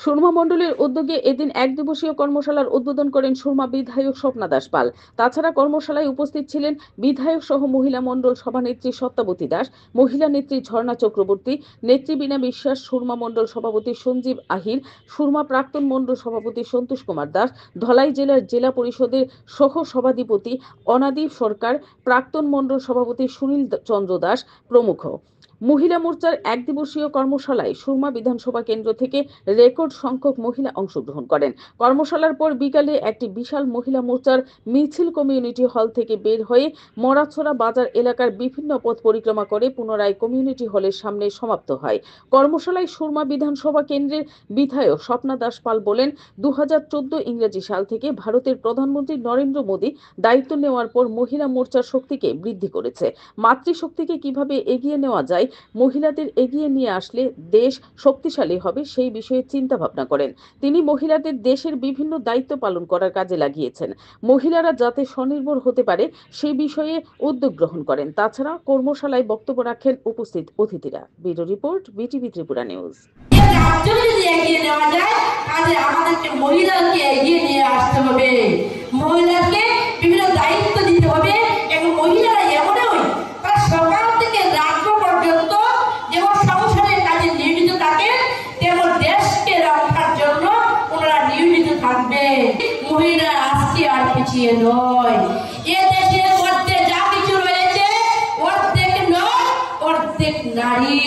সুরমা মণ্ডলের উদ্যোগে এদিন এক দিবসীয় কর্মশালার উদ্বোধন করেন সুরমা বিধায়ক স্বপ্না দাস পাল। তাছাড়া কর্মশালায় উপস্থিত ছিলেন বিধায়ক সহ মহিলা মণ্ডল সভানেত্রী সত্যাবতী দাস, মহিলা নেত্রী ঝর্ণা চক্রবর্তী, নেত্রী বীণা বিশ্বাস, সুরমা মণ্ডল সভাপতি সঞ্জীব আহির, সুরমা প্রাক্তন মণ্ডল সভাপতি সন্তোষ কুমার দাস, ধলাই জেলার জেলা পরিষদের সহ সভাধিপতি অনাদি সরকার, প্রাক্তন মণ্ডল সভাপতি সুনীল চন্দ্র দাস প্রমুখ। মহিলা মোর্চার এক দিবসীয় কর্মশালায় সুরমা বিধানসভা কেন্দ্র থেকে রেকর্ড সংখ্যক মহিলা অংশগ্রহণ করেন। কর্মশালার পর বিকালে একটি বিশাল মহিলা মোর্চার মিছিল কমিউনিটি হল থেকে বের হয়ে মরাছড়া বাজার এলাকার বিভিন্ন পথ পরিক্রমা করে পুনরায় কমিউনিটি হলের সামনে সমাপ্ত হয়। কর্মশালায় সুরমা বিধানসভা কেন্দ্রের বিধায়ক স্বপ্না দাস পাল বলেন, 2014 ইংরেজি সাল থেকে ভারতের প্রধানমন্ত্রী নরেন্দ্র মোদী দায়িত্ব নেওয়ার পর মহিলা মোর্চার শক্তিকে বৃদ্ধি করেছে। মাতৃশক্তিকে কিভাবে এগিয়ে নেওয়া যায়, মহিলাদের এগিয়ে নিয়ে আসলে দেশ শক্তিশালী হবে, সেই বিষয়ে চিন্তা ভাবনা করেন। তিনি মহিলাদের দেশের বিভিন্ন দায়িত্ব পালন করার কাজে লাগিয়েছেন। মহিলারা যাতে স্বনির্ভর হতে পারে সেই বিষয়ে উদ্যোগ গ্রহণ করেন। তাছাড়া কর্মশালায় বক্তব্য রাখেন উপস্থিত অতিথিরা। Bureau report, BTV Tripura news. মহিলাকে এগিয়ে নিয়ে আসতে হবে, মহিলাকে বিভিন্ন দায়িত্ব দিতে হবে এবং মহিলারা এমনই তারা সকাল থেকে রাত পর্যন্ত যেমন সংসারের কাজে নিয়োজিত থাকেন তেমন দেশকে রক্ষার জন্য ওনারা নিয়োজিত থাকবে। মহিলা আজকে আর পিছিয়ে নয়, এ দেশের মধ্যে যা কিছু রয়েছে অর্ধেক নয় অর্ধেক নারী।